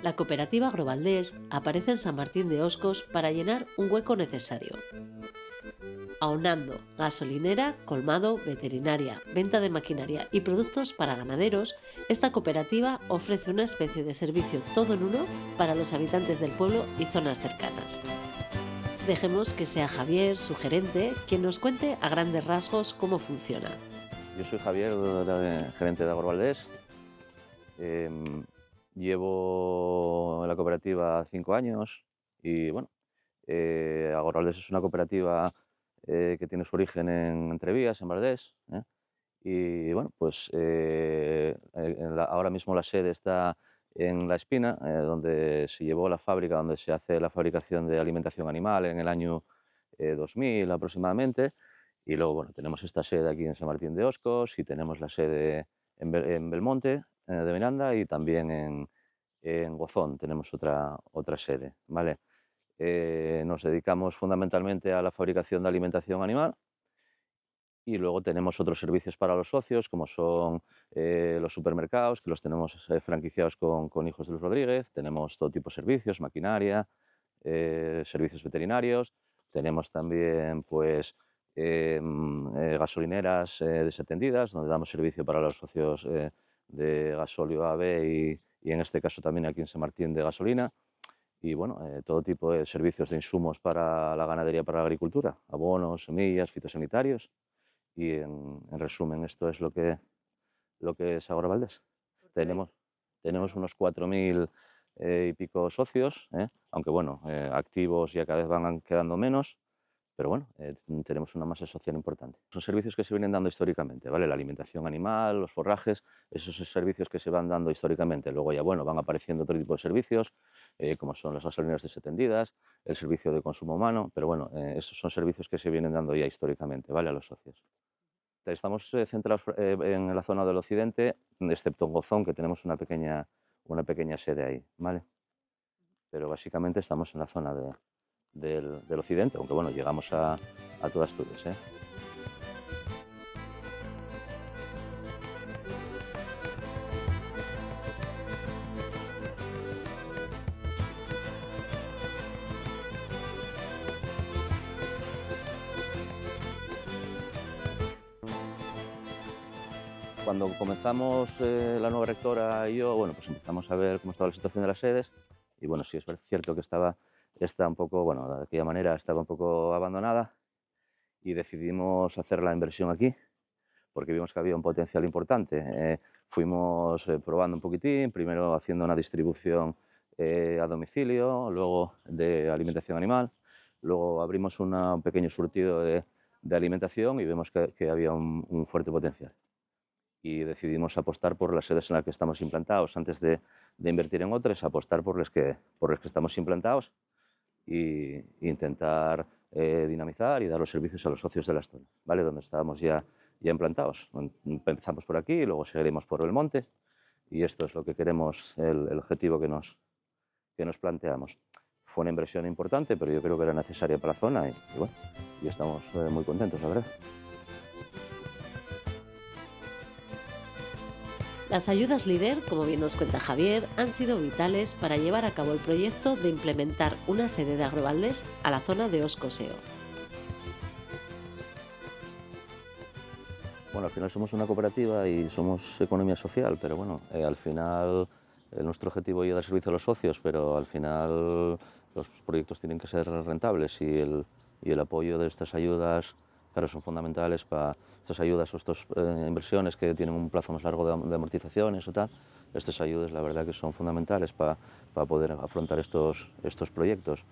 La cooperativa Agrovaldés aparece en San Martín de Oscos para llenar un hueco necesario. Aunando gasolinera, colmado, veterinaria, venta de maquinaria y productos para ganaderos, esta cooperativa ofrece una especie de servicio todo en uno para los habitantes del pueblo y zonas cercanas. Dejemos que sea Javier, su gerente, quien nos cuente a grandes rasgos cómo funciona. Yo soy Javier, gerente de Agrovaldés. Llevo en la cooperativa 5 años y bueno, Agrovaldés es una cooperativa que tiene su origen en Entrevías, en Valdés. Y bueno, pues ahora mismo la sede está en La Espina, donde se llevó la fábrica, donde se hace la fabricación de alimentación animal en el año 2000 aproximadamente. Y luego, bueno, tenemos esta sede aquí en San Martín de Oscos y tenemos la sede en Belmonte, de Miranda, y también en Gozón tenemos otra sede, ¿vale? Nos dedicamos fundamentalmente a la fabricación de alimentación animal y luego tenemos otros servicios para los socios, como son los supermercados, que los tenemos franquiciados con Hijos de Luis Rodríguez. Tenemos todo tipo de servicios, maquinaria, servicios veterinarios. Tenemos también pues, gasolineras desatendidas, donde damos servicio para los socios de gasóleo AB y en este caso también aquí en San Martín de gasolina. Y bueno, todo tipo de servicios de insumos para la ganadería, para la agricultura, abonos, semillas, fitosanitarios. Y en resumen, esto es lo que es Agrovaldés. Tenemos unos 4.000 y pico socios, aunque bueno, activos ya cada vez van quedando menos, pero bueno, tenemos una masa social importante. Son servicios que se vienen dando históricamente, ¿vale? La alimentación animal, los forrajes, esos son servicios que se van dando históricamente. Luego ya, bueno, van apareciendo otro tipo de servicios, como son las gasolineras desatendidas, el servicio de consumo humano, pero bueno, esos son servicios que se vienen dando ya históricamente, ¿vale? A los socios. Estamos centrados en la zona del occidente, excepto en Gozón, que tenemos una pequeña sede ahí, ¿vale? Pero básicamente estamos en la zona del occidente, aunque bueno, llegamos a toda Asturias, ¿eh? Cuando comenzamos la nueva rectora y yo, bueno, pues empezamos a ver cómo estaba la situación de las sedes y bueno, sí es cierto que está un poco, bueno, de aquella manera estaba un poco abandonada y decidimos hacer la inversión aquí porque vimos que había un potencial importante. Fuimos probando un poquitín, primero haciendo una distribución a domicilio, luego de alimentación animal, luego abrimos un pequeño surtido de alimentación y vemos que había un fuerte potencial. Y decidimos apostar por las sedes en las que estamos implantados antes de invertir en otras, apostar por las que estamos implantados e intentar dinamizar y dar los servicios a los socios de las zonas, ¿vale? Donde estábamos ya implantados. Empezamos por aquí, luego seguiremos por Belmonte y esto es lo que queremos, el objetivo que nos planteamos. Fue una inversión importante, pero yo creo que era necesaria para la zona y bueno, y estamos muy contentos, la verdad. Las ayudas LEADER, como bien nos cuenta Javier, han sido vitales para llevar a cabo el proyecto de implementar una sede de Agrovaldés a la zona de Oscoseo. Bueno, al final somos una cooperativa y somos economía social, pero bueno, al final nuestro objetivo es dar servicio a los socios, pero al final los proyectos tienen que ser rentables y el apoyo de estas ayudas, claro, son fundamentales para estas ayudas o estas inversiones que tienen un plazo más largo de amortizaciones o tal. Estas ayudas, la verdad, que son fundamentales para poder afrontar estos proyectos.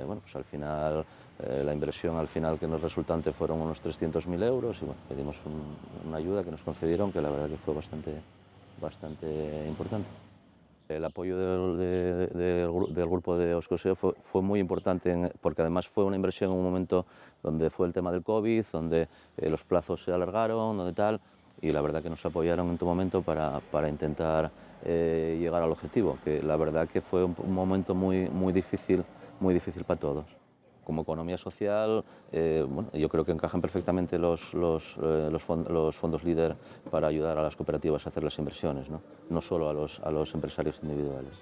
Bueno, pues al final la inversión al final que nos resultante fueron unos 300.000 euros y bueno, pedimos una ayuda que nos concedieron que la verdad que fue bastante importante. El apoyo del grupo de Oscoseo fue muy importante porque además fue una inversión en un momento donde fue el tema del COVID, donde los plazos se alargaron, donde tal, y la verdad que nos apoyaron en todo momento para intentar llegar al objetivo, que la verdad que fue un momento muy difícil para todos. Como economía social, bueno, yo creo que encajan perfectamente los fondos LEADER para ayudar a las cooperativas a hacer las inversiones, no solo a los empresarios individuales.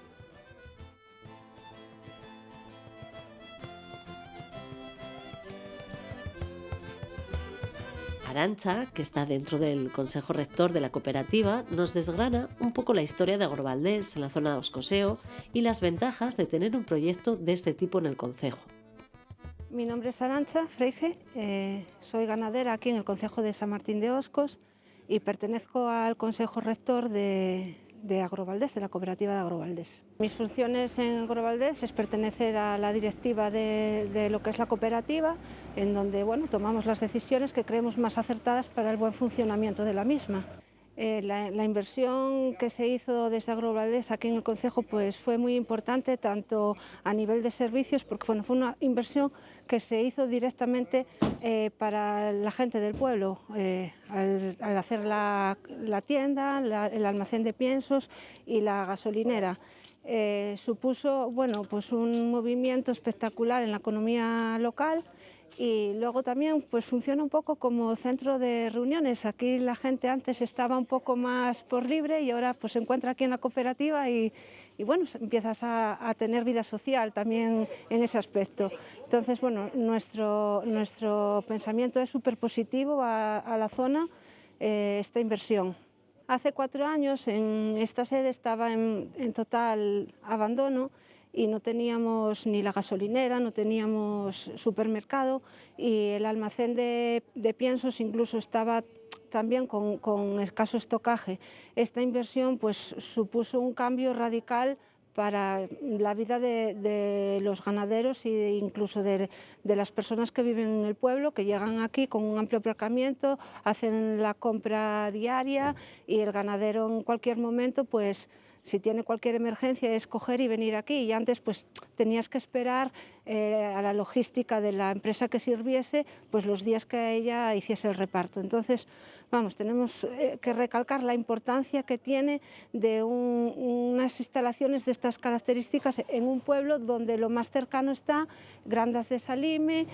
Arantxa, que está dentro del Consejo Rector de la cooperativa, nos desgrana un poco la historia de Agrovaldés en la zona de Oscoseo y las ventajas de tener un proyecto de este tipo en el concejo. Mi nombre es Arantxa Freige, soy ganadera aquí en el concejo de San Martín de Oscos y pertenezco al Consejo Rector de Agrovaldés, de la cooperativa de Agrovaldés. Mis funciones en Agrovaldés es pertenecer a la directiva de lo que es la cooperativa, en donde bueno, tomamos las decisiones que creemos más acertadas para el buen funcionamiento de la misma. La inversión que se hizo desde Agrovaldés aquí en el concejo pues fue muy importante, tanto a nivel de servicios, porque bueno, fue una inversión que se hizo directamente para la gente del pueblo, al hacer la tienda, el almacén de piensos y la gasolinera. Supuso bueno, pues un movimiento espectacular en la economía local. Y luego también pues funciona un poco como centro de reuniones. Aquí la gente antes estaba un poco más por libre y ahora pues se encuentra aquí en la cooperativa y bueno, empiezas a tener vida social también en ese aspecto. Entonces, bueno, nuestro pensamiento es súper positivo a la zona, esta inversión. Hace 4 años en esta sede estaba en total abandono y no teníamos ni la gasolinera, no teníamos supermercado y el almacén de piensos incluso estaba también con escaso estocaje. Esta inversión pues supuso un cambio radical para la vida de los ganaderos e incluso de las personas que viven en el pueblo, que llegan aquí con un amplio aparcamiento, hacen la compra diaria y el ganadero en cualquier momento pues si tiene cualquier emergencia es coger y venir aquí, y antes pues tenías que esperar a la logística de la empresa que sirviese pues los días que ella hiciese el reparto. Entonces, vamos, tenemos que recalcar la importancia que tiene de unas instalaciones de estas características en un pueblo donde lo más cercano está Grandas de Salime,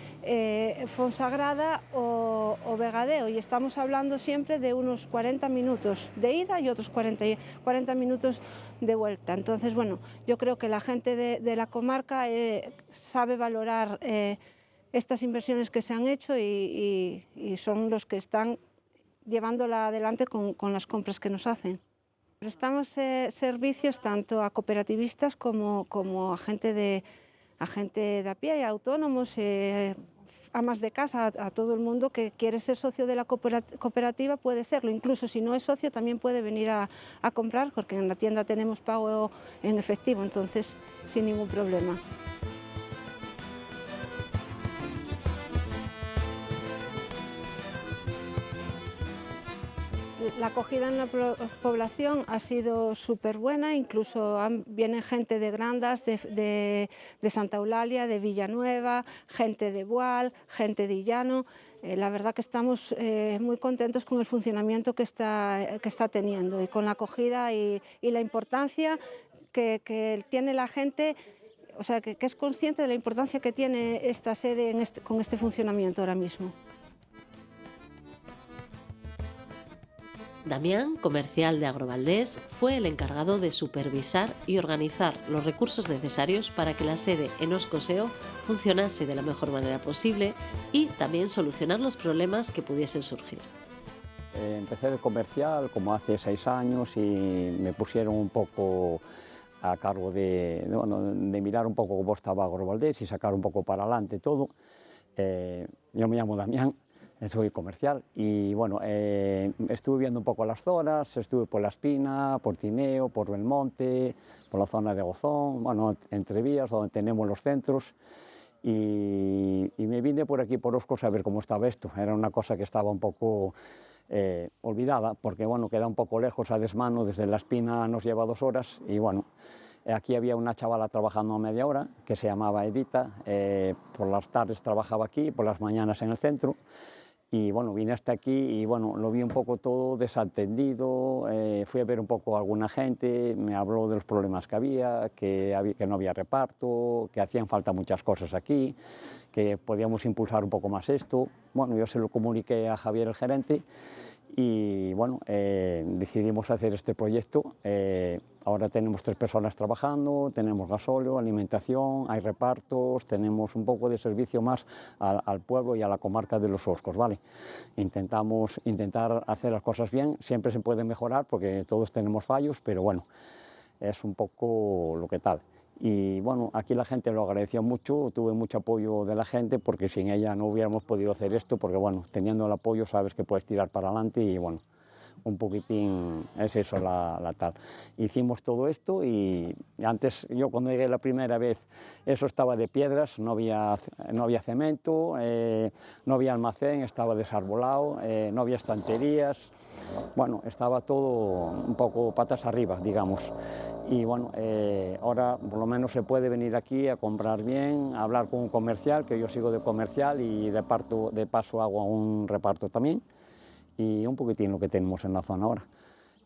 Fonsagrada o Vegadeo, y estamos hablando siempre de unos 40 minutos de ida y otros 40 minutos de vuelta. Entonces, bueno, yo creo que la gente de la comarca sabe valorar estas inversiones que se han hecho y son los que están llevándola adelante con las compras que nos hacen. Prestamos servicios tanto a cooperativistas como a gente de a pie, autónomos, amas de casa, a todo el mundo que quiere ser socio de la cooperativa puede serlo. Incluso si no es socio también puede venir a comprar, porque en la tienda tenemos pago en efectivo, entonces sin ningún problema. La acogida en la población ha sido súper buena, incluso vienen gente de Grandas, de Santa Eulalia, de Villanueva, gente de Boal, gente de Illano. La verdad que estamos muy contentos con el funcionamiento que está teniendo y con la acogida y la importancia que tiene la gente, o sea, que es consciente de la importancia que tiene esta sede con este funcionamiento ahora mismo. Damián, comercial de Agrovaldés, fue el encargado de supervisar y organizar los recursos necesarios para que la sede en Oscoseo funcionase de la mejor manera posible y también solucionar los problemas que pudiesen surgir. Empecé de comercial como hace 6 años y me pusieron un poco a cargo de mirar un poco cómo estaba Agrovaldés y sacar un poco para adelante todo. Yo me llamo Damián. Soy comercial y bueno, estuve viendo un poco las zonas, estuve por La Espina, por Tineo, por Belmonte, por la zona de Gozón, bueno, Entrevías, donde tenemos los centros, y me vine por aquí, por Oscos, a ver cómo estaba esto. Era una cosa que estaba un poco olvidada, porque bueno, queda un poco lejos a desmano, desde La Espina nos lleva 2 horas, y bueno, aquí había una chavala trabajando a media hora, que se llamaba Edita, por las tardes trabajaba aquí, por las mañanas en el centro. Y bueno, vine hasta aquí y bueno, lo vi un poco todo desatendido, fui a ver un poco a alguna gente, me habló de los problemas que había, que no había reparto, que hacían falta muchas cosas aquí, que podíamos impulsar un poco más esto. Bueno, yo se lo comuniqué a Javier, el gerente, y bueno, decidimos hacer este proyecto. Ahora tenemos 3 personas trabajando, tenemos gasóleo, alimentación, hay repartos, tenemos un poco de servicio más al pueblo y a la comarca de los Oscos, ¿vale? Intentar hacer las cosas bien, siempre se puede mejorar porque todos tenemos fallos, pero bueno, es un poco lo que tal. Y bueno, aquí la gente lo agradeció mucho, tuve mucho apoyo de la gente porque sin ella no hubiéramos podido hacer esto, porque bueno, teniendo el apoyo sabes que puedes tirar para adelante y bueno, un poquitín es eso la tal. Hicimos todo esto y antes, yo cuando llegué la primera vez, eso estaba de piedras, no había cemento, no había almacén, estaba desarbolado, no había estanterías, bueno, estaba todo un poco patas arriba, digamos. Y bueno, ahora por lo menos se puede venir aquí a comprar bien, a hablar con un comercial, que yo sigo de comercial y de paso hago un reparto también, y un poquitín lo que tenemos en la zona ahora.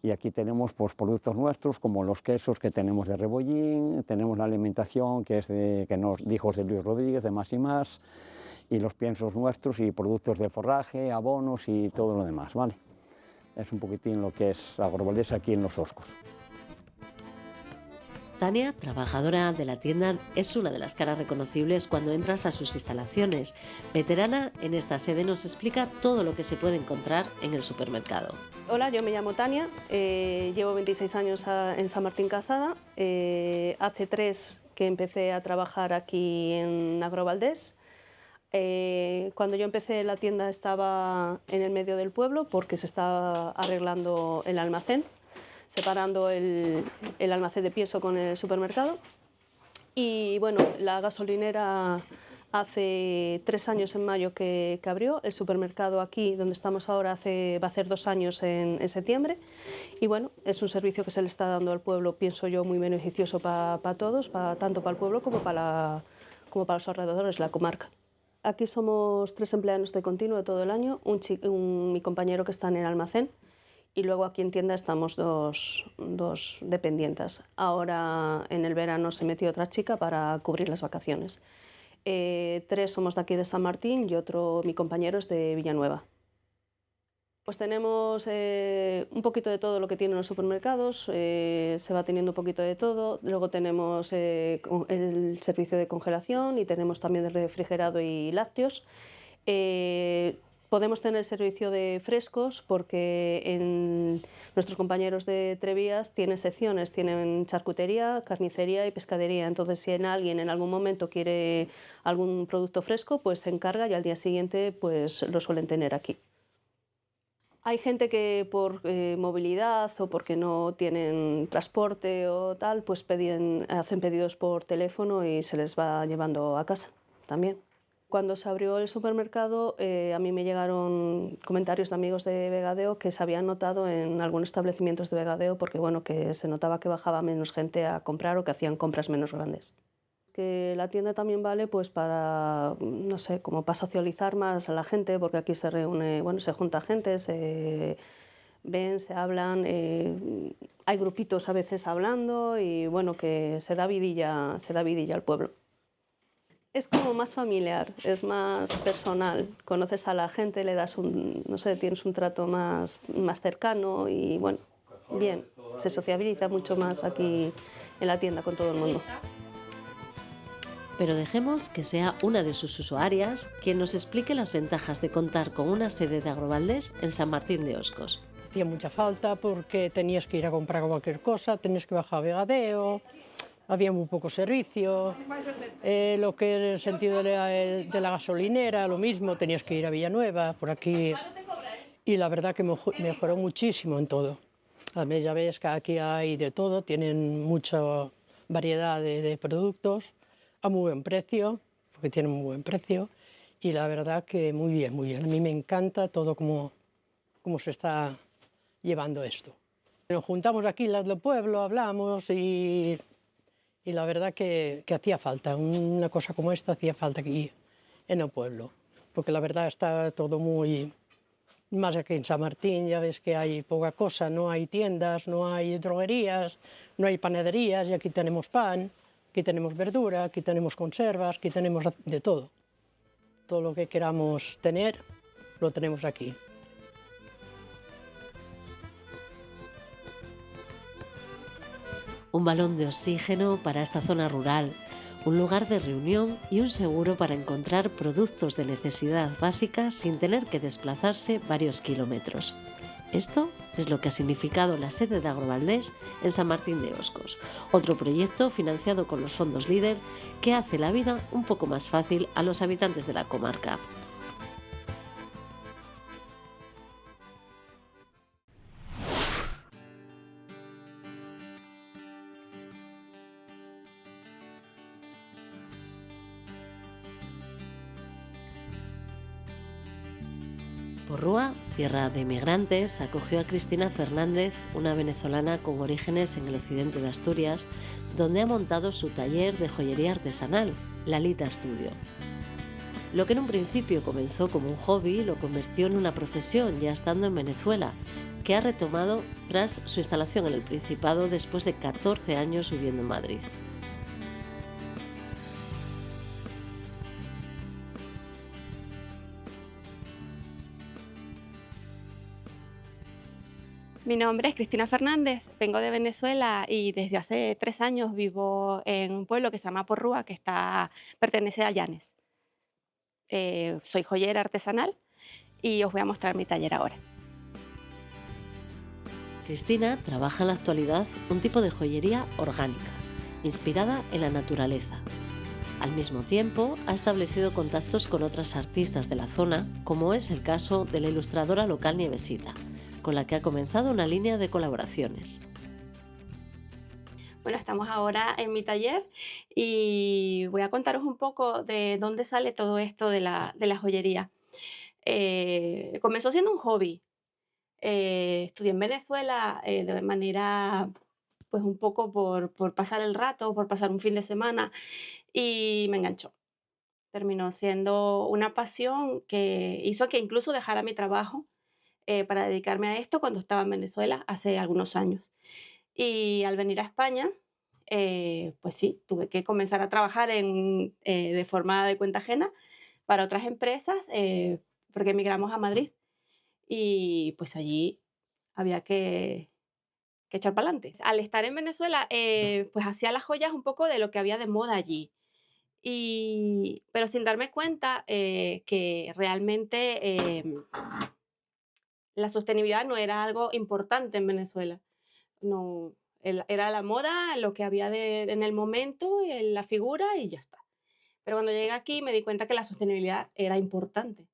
Y aquí tenemos pues, productos nuestros, como los quesos que tenemos de Rebollín, tenemos la alimentación que es que nos dijo José Luis Rodríguez, de Más y Más, y los piensos nuestros y productos de forraje, abonos y todo lo demás, ¿vale? Es un poquitín lo que es Agrovaldés aquí en Los Oscos. Tania, trabajadora de la tienda, es una de las caras reconocibles cuando entras a sus instalaciones. Veterana, en esta sede nos explica todo lo que se puede encontrar en el supermercado. Hola, yo me llamo Tania, llevo 26 años en San Martín Casada. Hace 3 que empecé a trabajar aquí en Agrovaldés. Cuando yo empecé la tienda estaba en el medio del pueblo porque se estaba arreglando el almacén, separando el almacén de pienso con el supermercado. Y bueno, la gasolinera hace 3 años en mayo que abrió, el supermercado aquí donde estamos ahora va a hacer 2 años en septiembre. Y bueno, es un servicio que se le está dando al pueblo, pienso yo, muy beneficioso para todos, tanto para el pueblo como para los alrededores, la comarca. Aquí somos 3 empleados de continuo todo el año, mi compañero que está en el almacén, y luego aquí en tienda estamos dos dependientes. Ahora en el verano se metió otra chica para cubrir las vacaciones. 3 somos de aquí de San Martín y mi compañero es de Villanueva. Pues tenemos un poquito de todo lo que tienen los supermercados, se va teniendo un poquito de todo. Luego tenemos el servicio de congelación y tenemos también de refrigerado y lácteos. Podemos tener servicio de frescos porque nuestros compañeros de Trevías tienen secciones, tienen charcutería, carnicería y pescadería. Entonces, si alguien en algún momento quiere algún producto fresco, pues se encarga y al día siguiente pues lo suelen tener aquí. Hay gente que por movilidad o porque no tienen transporte o tal, pues hacen pedidos por teléfono y se les va llevando a casa también. Cuando se abrió el supermercado, a mí me llegaron comentarios de amigos de Vegadeo que se habían notado en algunos establecimientos de Vegadeo porque bueno, que se notaba que bajaba menos gente a comprar o que hacían compras menos grandes. Que la tienda también vale pues para, no sé, como para socializar más a la gente, porque aquí se reúne, bueno, se junta gente, se ven, se hablan, hay grupitos a veces hablando y bueno, que se da vidilla al pueblo. Es como más familiar, es más personal, conoces a la gente, le das no sé, tienes un trato más cercano y bueno, bien, se sociabiliza mucho más aquí en la tienda con todo el mundo. Pero dejemos que sea una de sus usuarias quien nos explique las ventajas de contar con una sede de Agrovaldés en San Martín de Oscos. Hacía mucha falta porque tenías que ir a comprar cualquier cosa, tenías que bajar a Vegadeo, había muy poco servicio, lo que era el sentido de la gasolinera, lo mismo, tenías que ir a Villanueva, por aquí, y la verdad que mejoró muchísimo en todo. Además ya ves que aquí hay de todo, tienen mucha variedad de productos, a muy buen precio, porque tienen muy buen precio, y la verdad que muy bien, muy bien. A mí me encanta todo cómo se está llevando esto. Nos juntamos aquí las del pueblo, hablamos y la verdad que hacía falta, una cosa como esta hacía falta aquí en el pueblo, porque la verdad está todo muy Más aquí en San Martín ya ves que hay poca cosa, no hay tiendas, no hay droguerías, no hay panaderías, y aquí tenemos pan, aquí tenemos verdura, aquí tenemos conservas, aquí tenemos de todo. Todo lo que queramos tener, lo tenemos aquí. Un balón de oxígeno para esta zona rural, un lugar de reunión y un seguro para encontrar productos de necesidad básica sin tener que desplazarse varios kilómetros. Esto es lo que ha significado la sede de Agrovaldés en San Martín de Oscos, otro proyecto financiado con los fondos LEADER que hace la vida un poco más fácil a los habitantes de la comarca. Porrúa, tierra de inmigrantes, acogió a Cristina Fernández, una venezolana con orígenes en el occidente de Asturias, donde ha montado su taller de joyería artesanal, Lalita Studio. Lo que en un principio comenzó como un hobby lo convirtió en una profesión ya estando en Venezuela, que ha retomado tras su instalación en el Principado después de 14 años viviendo en Madrid. Mi nombre es Cristina Fernández, vengo de Venezuela y desde hace 3 años vivo en un pueblo que se llama Porrúa, que pertenece a Llanes. Soy joyera artesanal y os voy a mostrar mi taller ahora. Cristina trabaja en la actualidad un tipo de joyería orgánica, inspirada en la naturaleza. Al mismo tiempo, ha establecido contactos con otras artistas de la zona, como es el caso de la ilustradora local Nievesita, con la que ha comenzado una línea de colaboraciones. Bueno, estamos ahora en mi taller y voy a contaros un poco de dónde sale todo esto de la joyería. Comenzó siendo un hobby. Estudié en Venezuela de manera, pues un poco por pasar el rato, por pasar un fin de semana, y me enganchó. Terminó siendo una pasión que hizo que incluso dejara mi trabajo para dedicarme a esto cuando estaba en Venezuela hace algunos años. Y al venir a España, pues sí, tuve que comenzar a trabajar de forma de cuenta ajena para otras empresas, porque emigramos a Madrid y pues allí había que echar para adelante. Al estar en Venezuela, pues hacía las joyas un poco de lo que había de moda allí. Pero sin darme cuenta que realmente la sostenibilidad no era algo importante en Venezuela. No, era la moda, lo que había en el momento, la figura y ya está. Pero cuando llegué aquí me di cuenta que la sostenibilidad era importante.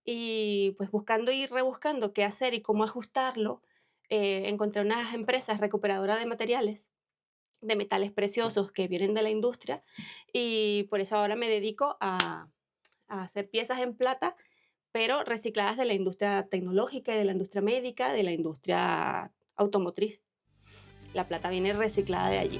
Y pues buscando y rebuscando qué hacer y cómo ajustarlo, encontré unas empresas recuperadoras de materiales, de metales preciosos que vienen de la industria, y por eso ahora me dedico a hacer piezas en plata, pero recicladas de la industria tecnológica, de la industria médica, de la industria automotriz. La plata viene reciclada de allí.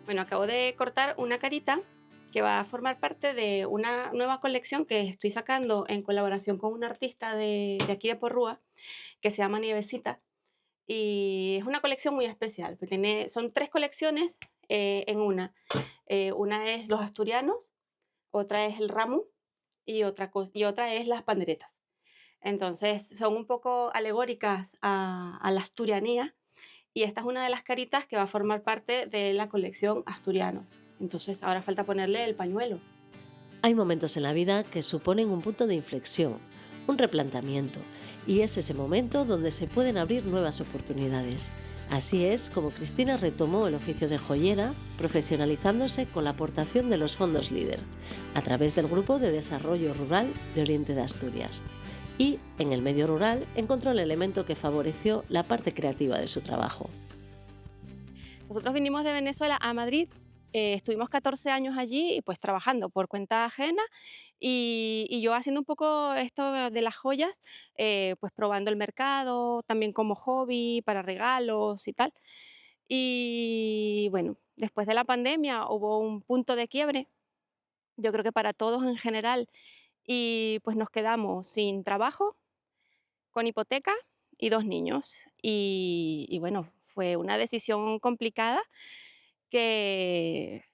Bueno, acabo de cortar una carita que va a formar parte de una nueva colección que estoy sacando en colaboración con un artista de aquí de Porrúa, que se llama Nievesita. Y es una colección muy especial. Son 3 colecciones en una. Una es los asturianos, otra es el ramu y otra es las panderetas. Entonces son un poco alegóricas a la asturianía, y esta es una de las caritas que va a formar parte de la colección Asturianos. Entonces ahora falta ponerle el pañuelo. Hay momentos en la vida que suponen un punto de inflexión, un replanteamiento, y es ese momento donde se pueden abrir nuevas oportunidades. Así es como Cristina retomó el oficio de joyera, profesionalizándose con la aportación de los fondos LEADER, a través del Grupo de Desarrollo Rural de Oriente de Asturias. Y, en el medio rural, encontró el elemento que favoreció la parte creativa de su trabajo. Nosotros vinimos de Venezuela a Madrid, estuvimos 14 años allí pues trabajando por cuenta ajena y yo haciendo un poco esto de las joyas, pues probando el mercado, también como hobby, para regalos y tal. Y bueno, después de la pandemia hubo un punto de quiebre, yo creo que para todos en general, y pues nos quedamos sin trabajo, con hipoteca y 2 niños. Y bueno, fue una decisión complicada que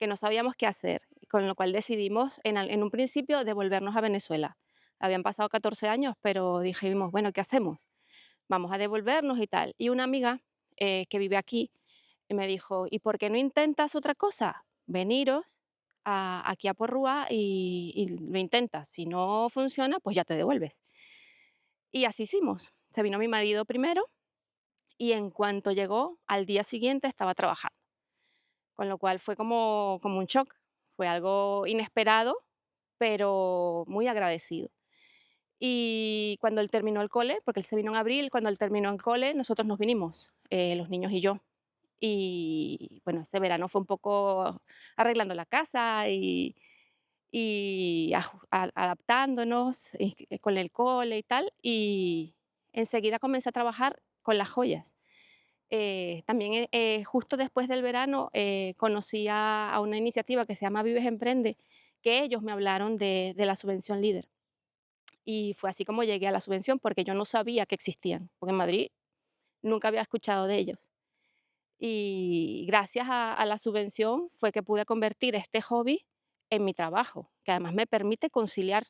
que no sabíamos qué hacer, con lo cual decidimos en un principio devolvernos a Venezuela. Habían pasado 14 años, pero dijimos, bueno, ¿qué hacemos? Vamos a devolvernos y tal. Y una amiga que vive aquí me dijo, ¿y por qué no intentas otra cosa? Veniros aquí a Porrúa y lo intentas. Si no funciona, pues ya te devuelves. Y así hicimos. Se vino mi marido primero y en cuanto llegó, al día siguiente estaba trabajando. Con lo cual fue como un shock, fue algo inesperado, pero muy agradecido. Y cuando él terminó el cole, porque él se vino en abril, cuando él terminó el cole, nosotros nos vinimos, los niños y yo. Y bueno, ese verano fue un poco arreglando la casa y adaptándonos con el cole y tal. Y enseguida comencé a trabajar con las joyas. También, justo después del verano, conocí a una iniciativa que se llama Vives Emprende, que ellos me hablaron de la subvención LEADER. Y fue así como llegué a la subvención, porque yo no sabía que existían, porque en Madrid nunca había escuchado de ellos. Y gracias a la subvención fue que pude convertir este hobby en mi trabajo, que además me permite conciliar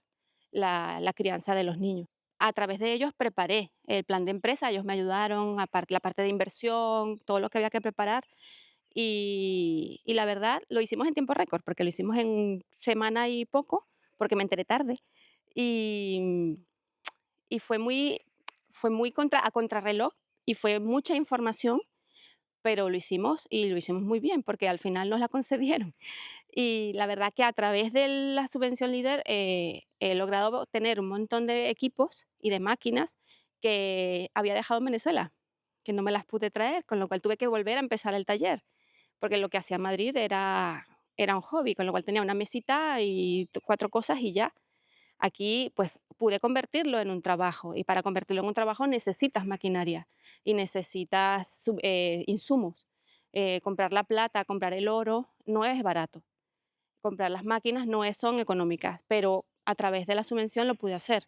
la crianza de los niños. A través de ellos preparé el plan de empresa, ellos me ayudaron, la parte de inversión, todo lo que había que preparar. Y la verdad, lo hicimos en tiempo récord, porque lo hicimos en semana y poco, porque me enteré tarde. Y, y fue muy a contrarreloj y fue mucha información, pero lo hicimos y lo hicimos muy bien, porque al final nos la concedieron. Y la verdad que a través de la subvención LEADER he logrado tener un montón de equipos y de máquinas que había dejado en Venezuela, que no me las pude traer, con lo cual tuve que volver a empezar el taller, porque lo que hacía en Madrid era un hobby, con lo cual tenía una mesita y 4 cosas y ya. Aquí, pues, pude convertirlo en un trabajo, y para convertirlo en un trabajo necesitas maquinaria y necesitas insumos. Comprar la plata, comprar el oro, no es barato. Comprar las máquinas son económicas, pero a través de la subvención lo pude hacer.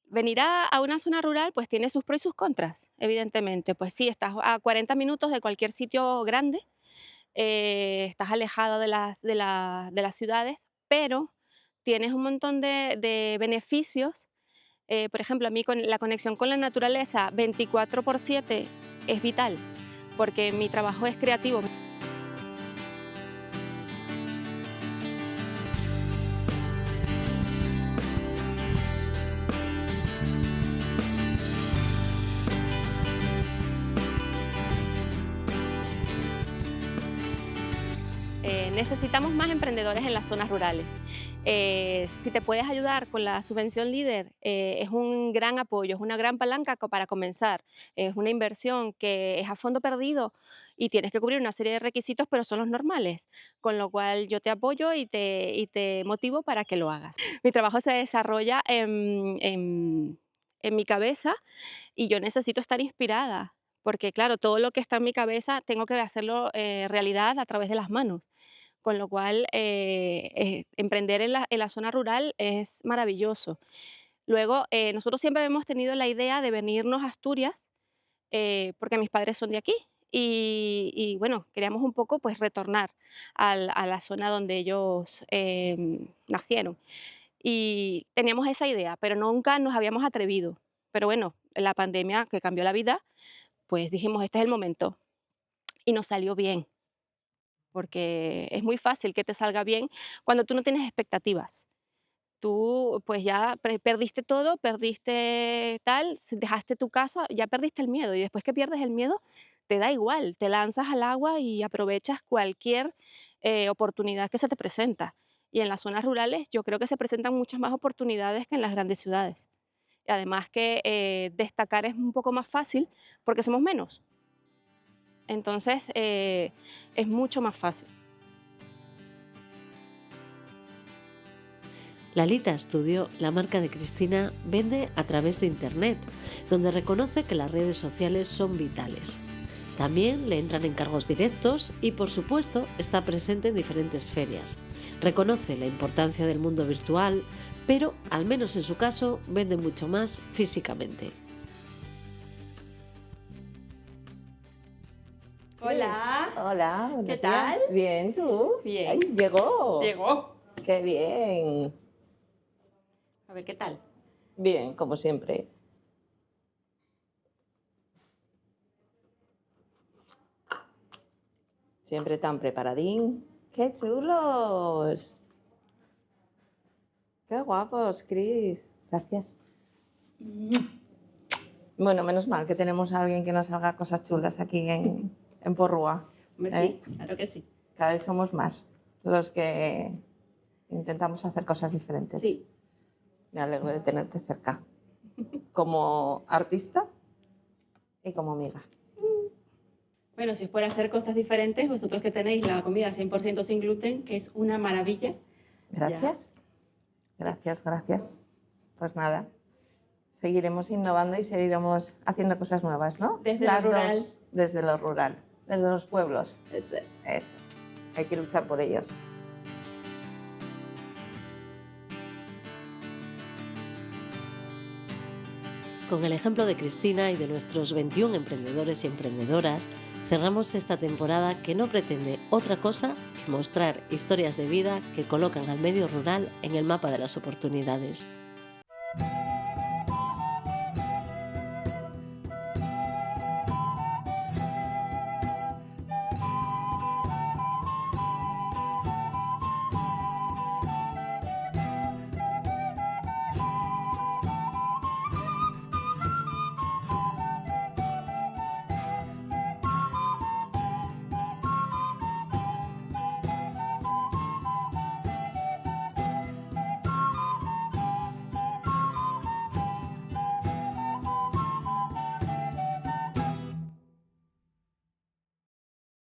Venir a una zona rural, pues tiene sus pros y sus contras, evidentemente. Pues sí, estás a 40 minutos de cualquier sitio grande, estás alejado de las ciudades, pero tienes un montón de beneficios. Por ejemplo, a mí la conexión con la naturaleza 24/7 es vital, porque mi trabajo es creativo. Necesitamos más emprendedores en las zonas rurales. Si te puedes ayudar con la subvención LEADER, es un gran apoyo, es una gran palanca para comenzar. Es una inversión que es a fondo perdido y tienes que cubrir una serie de requisitos, pero son los normales, con lo cual yo te apoyo y te motivo para que lo hagas. Mi trabajo se desarrolla en mi cabeza y yo necesito estar inspirada, porque claro, todo lo que está en mi cabeza tengo que hacerlo realidad a través de las manos. Con lo cual, emprender en la zona rural es maravilloso. Luego, nosotros siempre hemos tenido la idea de venirnos a Asturias, porque mis padres son de aquí. Y bueno, queríamos un poco pues retornar a la zona donde ellos nacieron. Y teníamos esa idea, pero nunca nos habíamos atrevido. Pero bueno, la pandemia que cambió la vida, pues dijimos, este es el momento. Y nos salió bien, porque es muy fácil que te salga bien cuando tú no tienes expectativas. Tú, pues ya perdiste todo, perdiste tal, dejaste tu casa, ya perdiste el miedo y después que pierdes el miedo, te da igual, te lanzas al agua y aprovechas cualquier oportunidad que se te presenta. Y en las zonas rurales yo creo que se presentan muchas más oportunidades que en las grandes ciudades. Y además que destacar es un poco más fácil porque somos menos. Entonces es mucho más fácil. Lalita Studio, la marca de Cristina, vende a través de Internet, donde reconoce que las redes sociales son vitales. También le entran encargos directos y, por supuesto, está presente en diferentes ferias. Reconoce la importancia del mundo virtual, pero, al menos en su caso, vende mucho más físicamente. Hola. Hola, buenos ¿Qué días. tal? Bien, ¿tú? Bien. Ay, llegó. Llegó. Qué bien. A ver, ¿qué tal? Bien, como siempre. Siempre tan preparadín. ¡Qué chulos! ¡Qué guapos, Cris! Gracias. Bueno, menos mal que tenemos a alguien que nos haga cosas chulas aquí en Porrúa. Hombre, sí, claro que sí. Cada vez somos más los que intentamos hacer cosas diferentes. Sí. Me alegro de tenerte cerca, como artista y como amiga. Bueno, si es por hacer cosas diferentes, vosotros que tenéis la comida 100% sin gluten, que es una maravilla. Gracias. Gracias, gracias. Pues nada, seguiremos innovando y seguiremos haciendo cosas nuevas, ¿no? Desde Las lo rural. dos, desde lo rural, desde los pueblos. Eso. Eso. Hay que luchar por ellos. Con el ejemplo de Cristina y de nuestros 21 emprendedores y emprendedoras, cerramos esta temporada que no pretende otra cosa que mostrar historias de vida que colocan al medio rural en el mapa de las oportunidades.